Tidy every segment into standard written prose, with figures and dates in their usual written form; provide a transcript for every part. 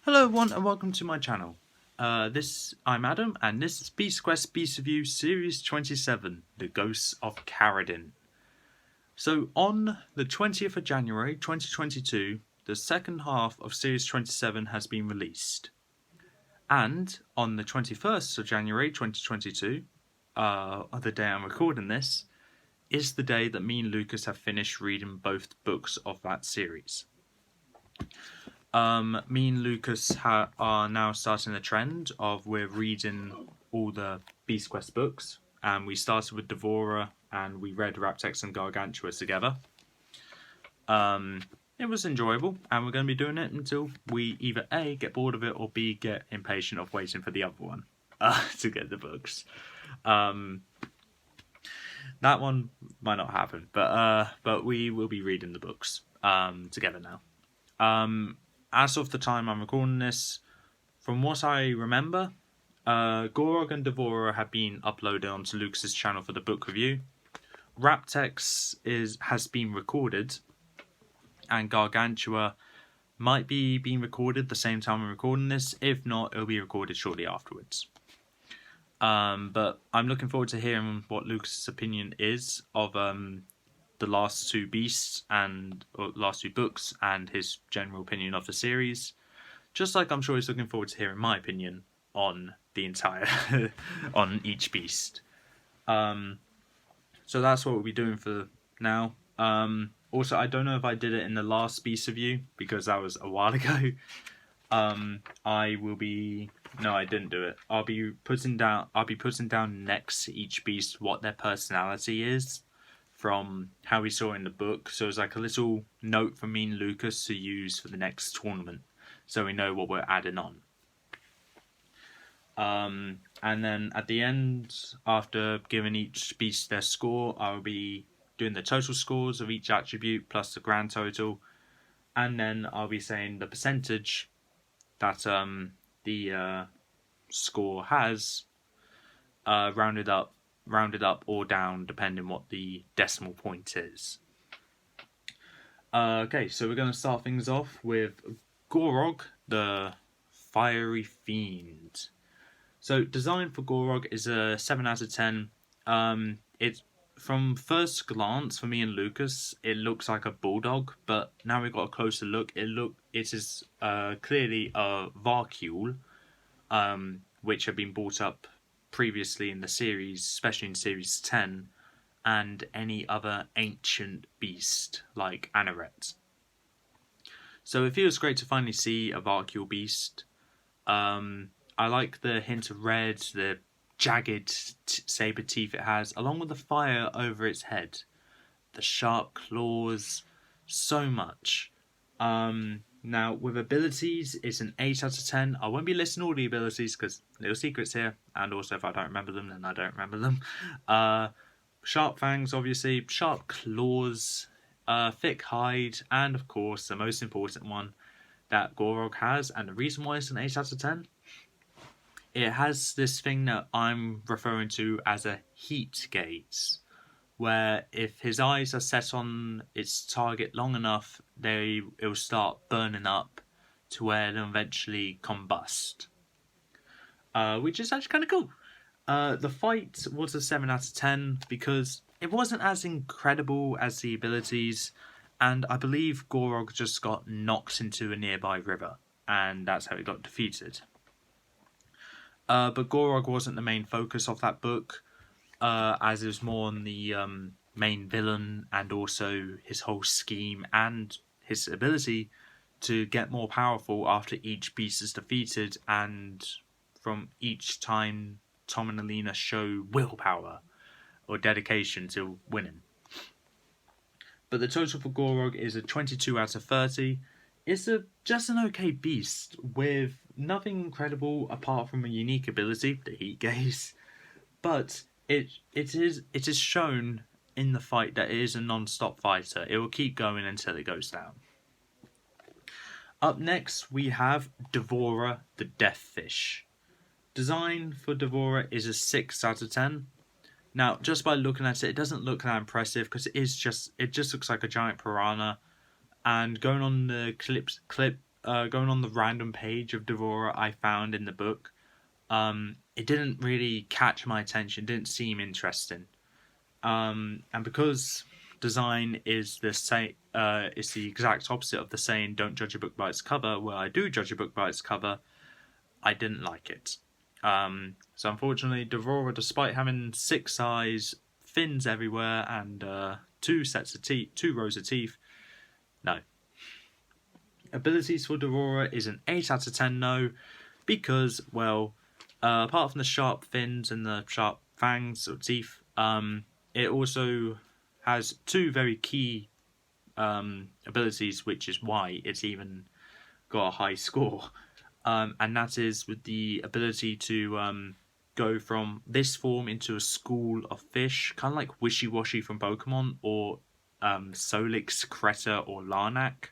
Hello everyone and welcome to my channel. I'm Adam and this is Beast Quest Beast Review Series 27, The Ghosts of Karadin. So on the 20th of January 2022, the second half of Series 27 has been released. And on the 21st of January 2022, the day I'm recording this, is the day that me and Lucas have finished reading both books of that series. Me and Lucas are now starting a trend of we're reading all the Beast Quest books, and we started with Devorah and we read Raptex and Gargantua together. It was enjoyable, and we're going to be doing it until we either A, get bored of it, or B, get impatient of waiting for the other one to get the books. That one might not happen, but we will be reading the books together now. As of the time I'm recording this, from what I remember, Gorog and Devorah have been uploaded onto Lucas's channel for the book review. Raptex has been recorded, and Gargantua might be being recorded the same time I'm recording this. If not, it'll be recorded shortly afterwards. But I'm looking forward to hearing what Lucas's opinion is of the last two beasts or last two books and his general opinion of the series, just like I'm sure he's looking forward to hearing my opinion on the entire on each beast. So that's what we'll be doing for now. Also, I don't know if I did it in the last beast review because that was a while ago. I didn't do it. I'll be putting down next to each beast what their personality is from how we saw in the book. So it's like a little note for me and Lucas to use for the next tournament, so we know what we're adding on. And then at the end, after giving each beast their score, I'll be doing the total scores of each attribute plus the grand total, and then I'll be saying the percentage that the score has, rounded up or down depending what the decimal point is. Okay, so we're going to start things off with Gorog, the Fiery Fiend. So design for Gorog is a 7 out of 10. It's from first glance for me and Lucas, it looks like a bulldog, but now we've got a closer look. It is clearly a Varcule, which had been brought up previously in the series, especially in Series 10, and any other ancient beast like Anoret. So it feels great to finally see a Varcule beast. I like the hint of red, the jagged saber teeth it has, along with the fire over its head, the sharp claws, so much. Now, with abilities, it's an 8 out of 10. I won't be listing all the abilities because little secrets here, and also if I don't remember them, then I don't remember them. Sharp fangs, obviously, sharp claws, thick hide, and of course, the most important one that Gorog has, and the reason why it's an 8 out of 10, it has this thing that I'm referring to as a heat gaze, where if his eyes are set on its target long enough, it will start burning up to where they'll eventually combust. Which is actually kind of cool. The fight was a 7 out of 10 because it wasn't as incredible as the abilities, and I believe Gorog just got knocked into a nearby river, and that's how it got defeated. But Gorog wasn't the main focus of that book, as it was more on the main villain and also his whole scheme and his ability to get more powerful after each beast is defeated, and from each time Tom and Alina show willpower or dedication to winning. But the total for Gorog is a 22 out of 30. It's just an okay beast with nothing incredible apart from a unique ability, the heat gaze. But it is shown in the fight that it is a non-stop fighter. It will keep going until it goes down. Up next we have Devorah, the Death Fish. Design for Devorah is a 6 out of 10. Now, just by looking at it, it doesn't look that impressive because it just looks like a giant piranha. And going on the going on the random page of Devorah I found in the book, it didn't really catch my attention, didn't seem interesting. And because design is is the exact opposite of the saying "Don't judge a book by its cover," where I do judge a book by its cover, I didn't like it. So unfortunately, Devorah, despite having 6 eyes, fins everywhere, and 2 rows of teeth, no. Abilities for Devorah is an 8 out of 10 no, because, well, apart from the sharp fins and the sharp fangs or teeth, it also has 2 very key abilities, which is why it's even got a high score. And that is with the ability to go from this form into a school of fish, kind of like Wishy-Washy from Pokemon, or Solix, Kreta, or Larnak.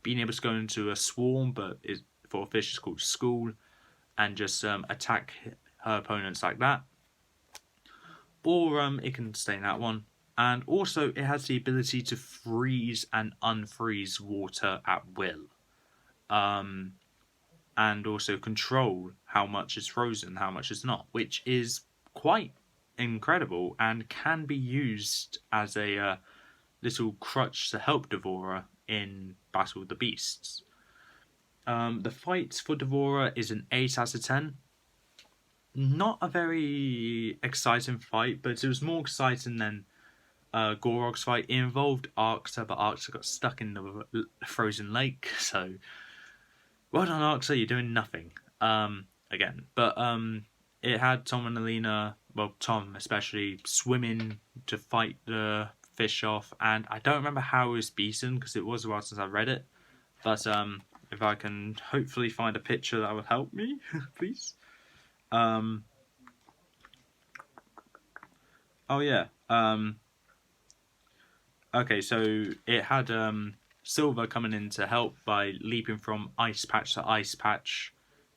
Being able to go into a swarm, but for a fish it's called school, and just attack her opponents like that. Or it can stay in that one. And also it has the ability to freeze and unfreeze water at will. And also control how much is frozen, how much is not, which is quite incredible and can be used as a little crutch to help Devorah in Battle of the Beasts. The fight for Devorah is an 8 out of 10. Not a very exciting fight, but it was more exciting than Gorog's fight. It involved Arcta, but Arcta got stuck in the frozen lake, so well done, Arcta, you're doing nothing. Again. But it had Tom and Alina, well, Tom especially, swimming to fight the fish off, and I don't remember how it was beaten, because it was a while since I read it, but if I can hopefully find a picture that would help me, please. Oh yeah. Okay, so it had Silver coming in to help by leaping from ice patch to ice patch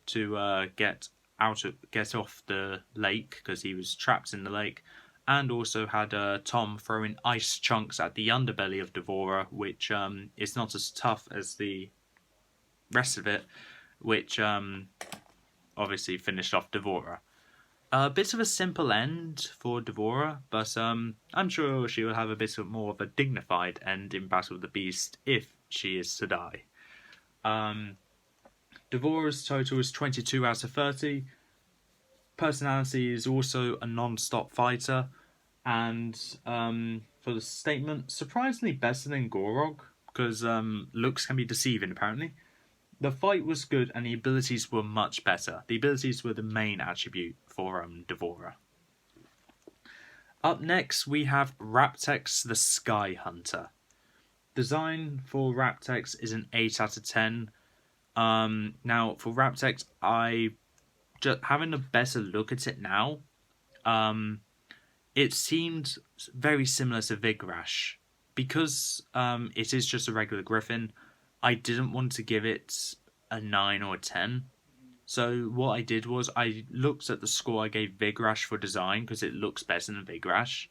to get off the lake, because he was trapped in the lake, and also had Tom throwing ice chunks at the underbelly of Devorah, which is not as tough as the rest of it, which obviously finished off Devorah. A bit of a simple end for Devorah, but I'm sure she will have a bit more of a dignified end in Battle of the Beast if she is to die. Devorah's total is 22 out of 30. Personality is also a non-stop fighter, and for the statement, surprisingly better than Gorog, because looks can be deceiving apparently. The fight was good and the abilities were much better. The abilities were the main attribute for Devorah. Up next we have Raptex the Sky Hunter. Design for Raptex is an 8 out of 10. Now for Raptex, I just having a better look at it now, it seemed very similar to Vigrash. Because it is just a regular Griffin, I didn't want to give it a 9 or a 10. So what I did was I looked at the score I gave Vigrash for design, because it looks better than Vigrash,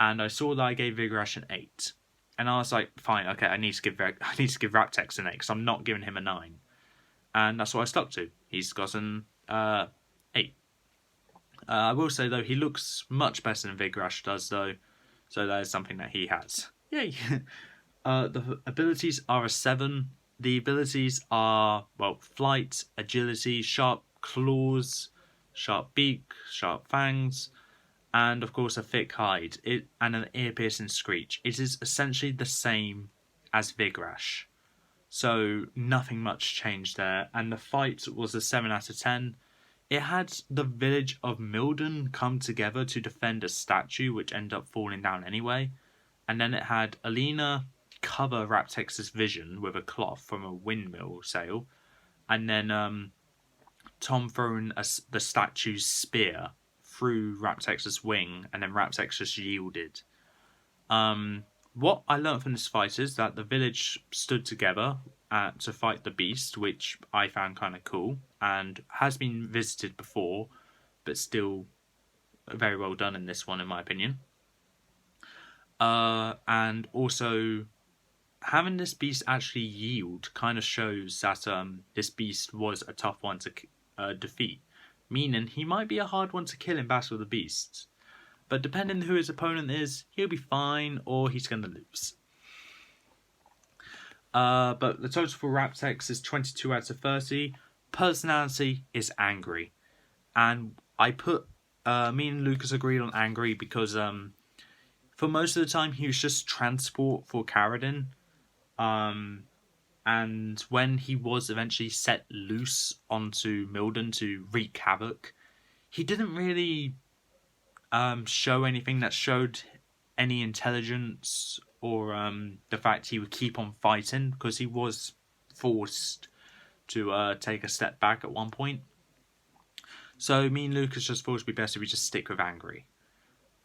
and I saw that I gave Vigrash an 8. And I was like, fine, okay, I need to give Raptex an 8, because I'm not giving him a 9. And that's what I stuck to. He's gotten 8. I will say, though, he looks much better than Vigrash does, though, so that is something that he has. Yay! The abilities are a 7. The abilities are, well, flight, agility, sharp claws, sharp beak, sharp fangs, and of course a thick hide, and an ear-piercing screech. It is essentially the same as Vigrash, so nothing much changed there. And the fight was a 7 out of 10. It had the village of Milden come together to defend a statue, which ended up falling down anyway. And then it had Alina cover Raptex's vision with a cloth from a windmill sail, and then Tom throwing the statue's spear through Raptex's wing, and then Raptex just yielded. What I learned from this fight is that the village stood together to fight the beast, which I found kind of cool, and has been visited before, but still very well done in this one, in my opinion. And also having this beast actually yield kind of shows that this beast was a tough one to defeat, meaning he might be a hard one to kill in Battle of the Beasts. But depending who his opponent is, he'll be fine or he's going to lose. But the total for Raptex is 22 out of 30. Personality is angry. And I put... me and Lucas agreed on angry because for most of the time he was just transport for Karadin. And when he was eventually set loose onto Milden to wreak havoc, he didn't really show anything that showed any intelligence or the fact he would keep on fighting, because he was forced to take a step back at one point. So me and Lucas just thought it would be best if we just stick with angry.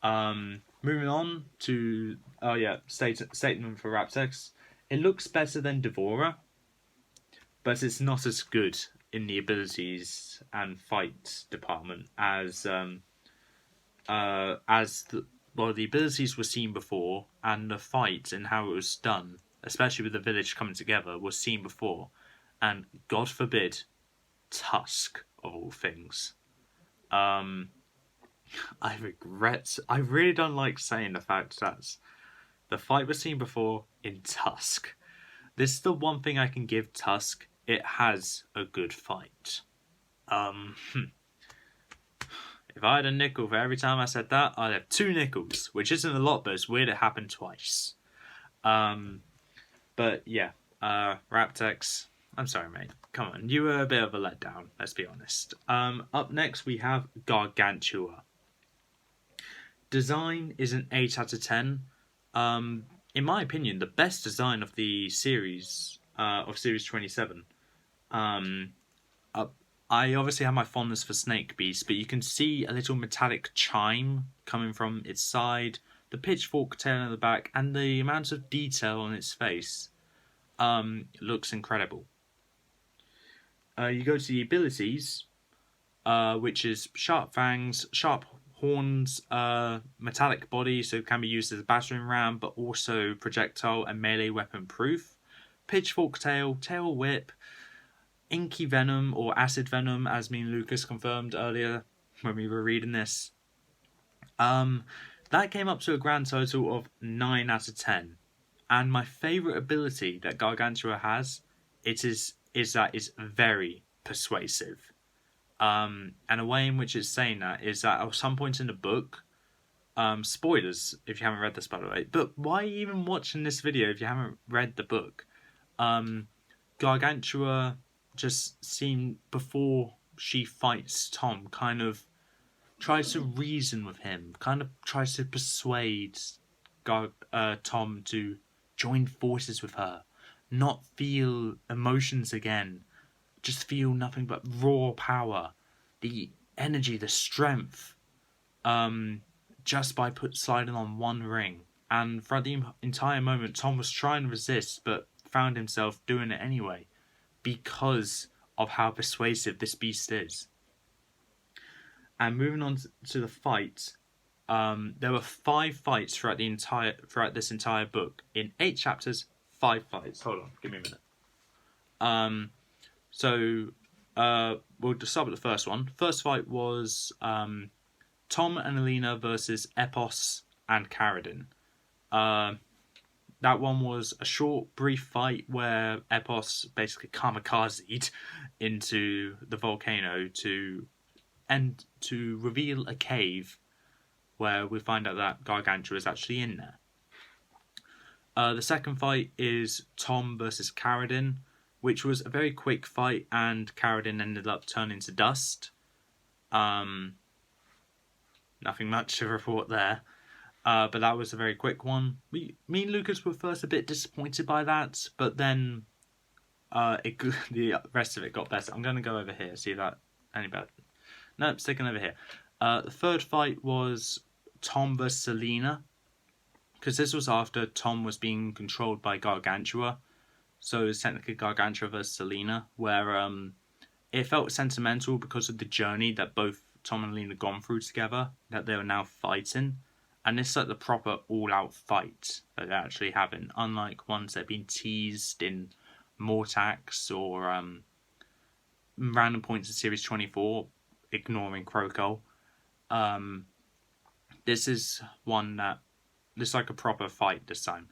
Moving on to statement for Raptex. It looks better than Devorah, but it's not as good in the abilities and fight department as the abilities were seen before, and the fight and how it was done, especially with the village coming together, was seen before. And God forbid, Tusk of all things. I really don't like saying the fact that the fight was seen before in Tusk. This is the one thing I can give Tusk. It has a good fight. If I had a nickel for every time I said that, I'd have 2 nickels, which isn't a lot, but it's weird it happened twice. But yeah, Raptex, I'm sorry, mate. Come on, you were a bit of a letdown, let's be honest. Up next, we have Gargantua. Design is an 8 out of 10. In my opinion, the best design of the series, of Series 27. I obviously have my fondness for Snake Beast, but you can see a little metallic chime coming from its side, the pitchfork tail in the back, and the amount of detail on its face looks incredible. You go to the abilities, which is sharp fangs, sharp horns, metallic body, so it can be used as a battering ram, but also projectile and melee weapon proof. Pitchfork tail, tail whip, inky venom or acid venom, as me and Lucas confirmed earlier when we were reading this. That came up to a grand total of 9 out of 10. And my favourite ability that Gargantua has, is that it's very persuasive. And a way in which it's saying that is that at some point in the book, spoilers if you haven't read this, by the way, but why are you even watching this video if you haven't read the book? Gargantua just seemed, before she fights Tom, kind of tries to reason with him, kind of tries to persuade Tom to join forces with her, not feel emotions again, just feel nothing but raw power, the energy, the strength, just by sliding on one ring. And throughout the entire moment, Tom was trying to resist, but found himself doing it anyway, because of how persuasive this beast is. And moving on to the fight, there were 5 fights throughout this entire book. In 8 chapters, 5 fights. Hold on, give me a minute. We'll just start with the first one. First fight was Tom and Alina versus Epos and Karadin. That one was a short, brief fight where Epos basically kamikazed into the volcano to reveal a cave where we find out that Gargantua is actually in there. The second fight is Tom versus Karadin, which was a very quick fight, and Karadin ended up turning to dust. Nothing much to report there. But that was a very quick one. Me and Lucas were first a bit disappointed by that, but then the rest of it got better. I'm going to go over here, see if that any better. Nope, sticking over here. The third fight was Tom versus Selena, because this was after Tom was being controlled by Gargantua. So it was technically Gargantua versus Selena, where it felt sentimental because of the journey that both Tom and Selena gone through together, that they were now fighting. And this is like the proper all-out fight that they're actually having, unlike ones that have been teased in Mortax or random points in Series 24, ignoring Kroko. This is one that this is like a proper fight this time.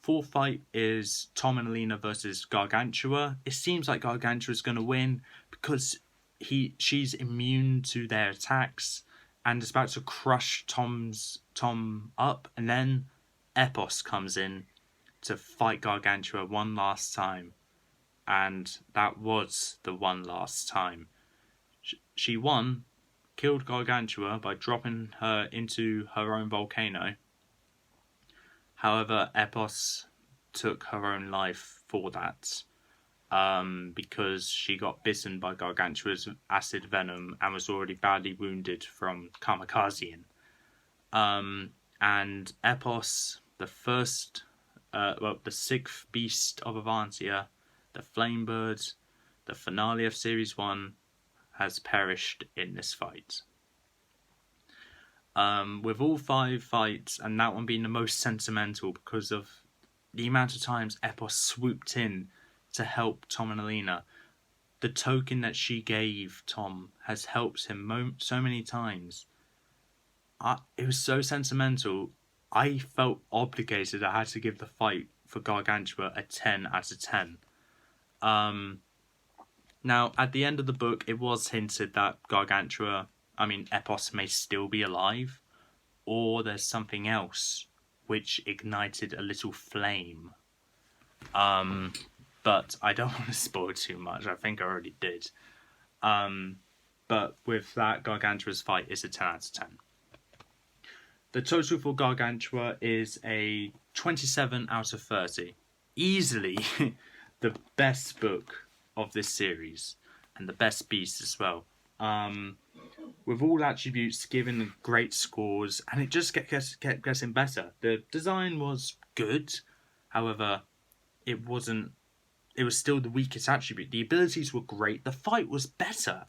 Fourth fight is Tom and Alina versus Gargantua. It seems like Gargantua is going to win because she's immune to their attacks and is about to crush Tom up, and then Epos comes in to fight Gargantua one last time, and that was the one last time. She won, killed Gargantua by dropping her into her own volcano. However, Epos took her own life for that, because she got bitten by Gargantua's acid venom and was already badly wounded from Kamikazeing. And Epos, the sixth beast of Avantia, the Flamebird, the finale of Series 1, has perished in this fight. With all 5 fights, and that one being the most sentimental because of the amount of times Epos swooped in to help Tom and Alina. The token that she gave Tom has helped him so many times. It was so sentimental. I felt obligated. I had to give the fight for Gargantua a 10 out of 10. Now, at the end of the book, it was hinted that Epos may still be alive, or there's something else which ignited a little flame. But I don't want to spoil too much. I think I already did. But with that, Gargantua's fight is a 10 out of 10. The total for Gargantua is a 27 out of 30. Easily the best book of this series, and the best beast as well. With all attributes given great scores, and it just kept getting better. The design was good, however, it was still the weakest attribute. The abilities were great, the fight was better.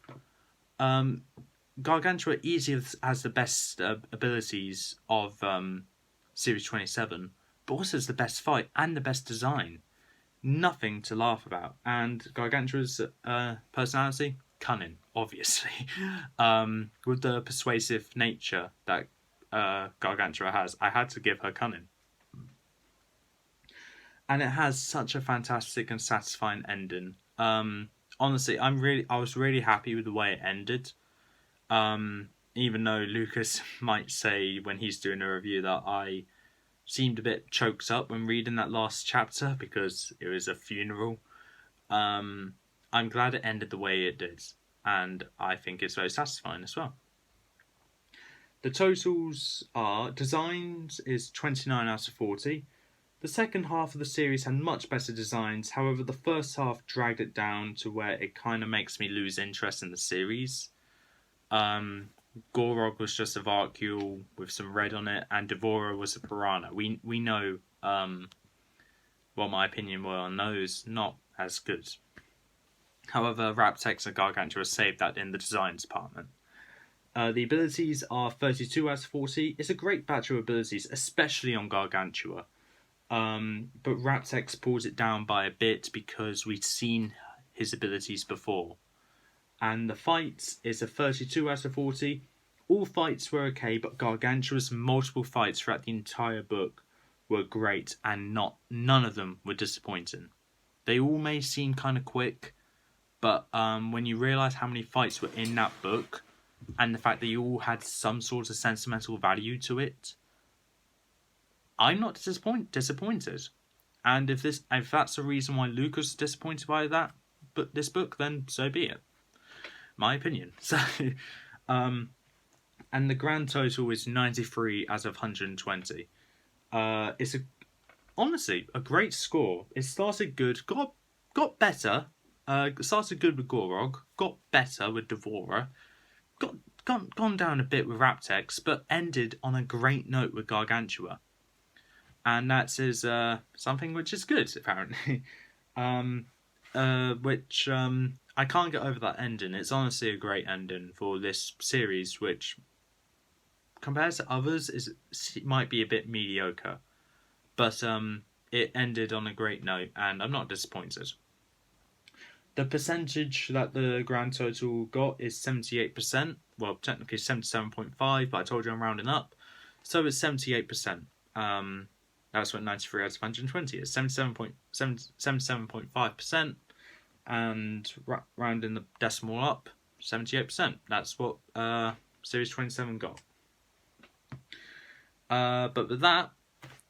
Gargantua easily has the best abilities of Series 27, but also has the best fight and the best design. Nothing to laugh about. And Gargantua's personality, cunning, obviously. With the persuasive nature that Gargantua has, I had to give her cunning. And it has such a fantastic and satisfying ending. Honestly, I was really happy with the way it ended. Even though Lucas might say when he's doing a review that I seemed a bit choked up when reading that last chapter because it was a funeral. I'm glad it ended the way it did, and I think it's very satisfying as well. The totals are: designs is 29 out of 40. The second half of the series had much better designs, however the first half dragged it down to where it kind of makes me lose interest in the series. Gorog was just a Varkule with some red on it, and Devorah was a piranha. We know what my opinion were on those, not as good. However, Raptex and Gargantua saved that in the design department. The abilities are 32 out of 40. It's a great batch of abilities, especially on Gargantua. But Raptex pulls it down by a bit because we'd seen his abilities before. And the fights is a 32 out of 40. All fights were okay, but Gargantua's multiple fights throughout the entire book were great, and none of them were disappointing. They all may seem kind of quick, but when you realise how many fights were in that book, and the fact that you all had some sort of sentimental value to it, I'm not disappointed. And if that's the reason why Lucas is disappointed by this book, then so be it. My opinion. So, and the grand total is 93 out of 120. It's honestly a great score. It started good, got better. Started good with Gorog, got better with Devorah, gone down a bit with Raptex, but ended on a great note with Gargantua. And that is something which is good, apparently. Which I can't get over that ending. It's honestly a great ending for this series, which compared to others, it might be a bit mediocre. But it ended on a great note, and I'm not disappointed. The percentage that the grand total got is 78%. Well, technically 77.5, but I told you I'm rounding up. So it's 78%. That's what 93 out of 120 is. 77.5%. And rounding the decimal up, 78%. That's what Series 27 got. But with that,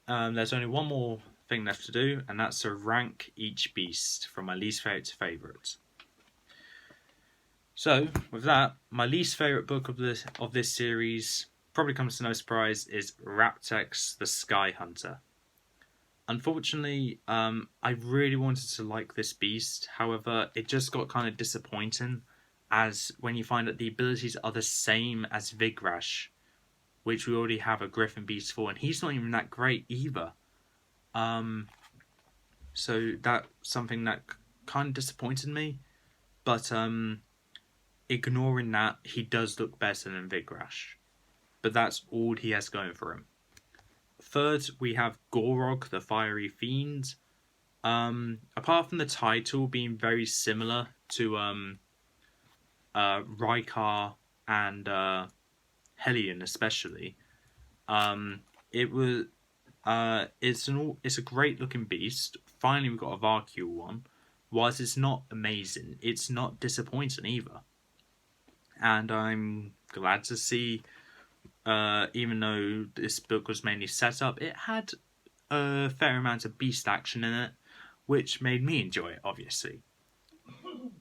there's only one more thing left to do, and that's to rank each beast from my least favourite to favourite. So, with that, my least favourite book of this series, probably comes to no surprise, is Raptex the Sky Hunter. Unfortunately, I really wanted to like this beast, however, it just got kind of disappointing, as when you find that the abilities are the same as Vigrash, which we already have a Griffin beast for, and he's not even that great either. So that's something that kind of disappointed me, but ignoring that, he does look better than Vigrash, but that's all he has going for him. Third, we have Gorog, the Fiery Fiend. Apart from the title being very similar to Rykar and Hellion especially, it's a great looking beast. Finally, we got a Varkule one. Whilst it's not amazing, it's not disappointing either. And I'm glad to see, even though this book was mainly set up, it had a fair amount of beast action in it, which made me enjoy it, obviously.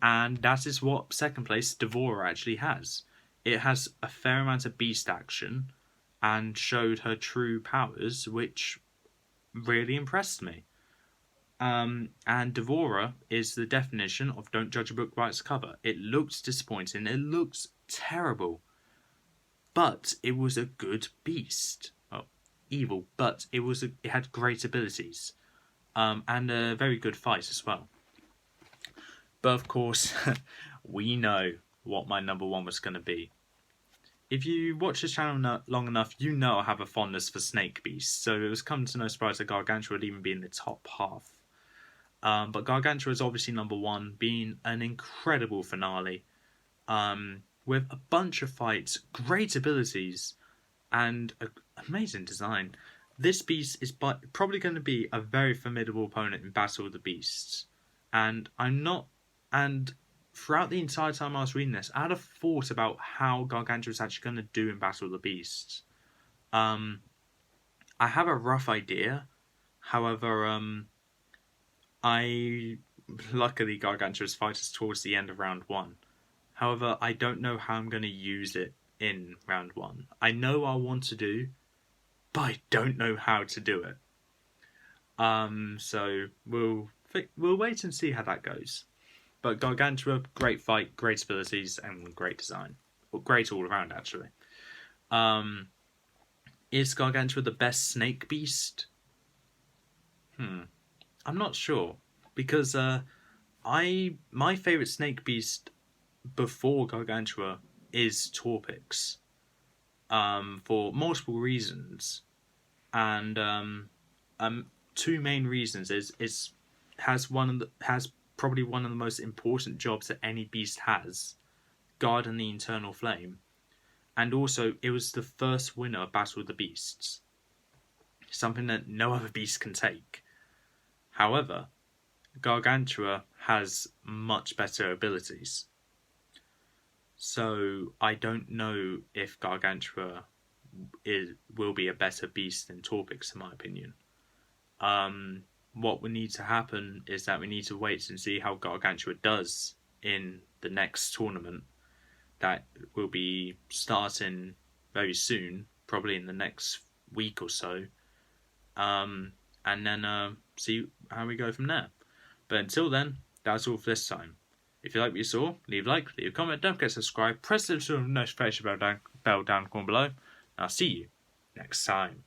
And that is what second place Devorah actually has. It has a fair amount of beast action and showed her true powers, which really impressed me. And Devorah is the definition of don't judge a book by its cover. It looks disappointing, it looks terrible, but it was a good beast. Well, evil, but it had great abilities, and a very good fight as well. But of course, we know what my number one was going to be. If you watch this channel long enough, you know I have a fondness for snake beasts, so it was come to no surprise that Gargantua would even be in the top half. But Gargantua is obviously number one, being an incredible finale, with a bunch of fights, great abilities, and an amazing design. This beast is probably going to be a very formidable opponent in Battle of the Beasts, and throughout the entire time I was reading this, I had a thought about how Gargantua is actually going to do in Battle of the Beasts. I have a rough idea, however, luckily Gargantua's fight is towards the end of round 1. However, I don't know how I'm going to use it in round 1. I know what I want to do, but I don't know how to do it. So we'll wait and see how that goes. But Gargantua, great fight, great abilities, and great design. Well, great all around, actually. Is Gargantua the best snake beast? I'm not sure. Because my favourite snake beast before Gargantua is Torpix. For multiple reasons. And two main reasons is has probably one of the most important jobs that any beast has, guarding the Eternal Flame, and also it was the first winner of Battle of the Beasts, something that no other beast can take. However, Gargantua has much better abilities, so I don't know if Gargantua will be a better beast than Torpix, in my opinion. What would need to happen is that we need to wait and see how Gargantua does in the next tournament that will be starting very soon, probably in the next week or so, and then see how we go from there. But until then, that's all for this time. If you like what you saw, leave a like, leave a comment, don't forget to subscribe, press the notification bell down the corner below, and I'll see you next time.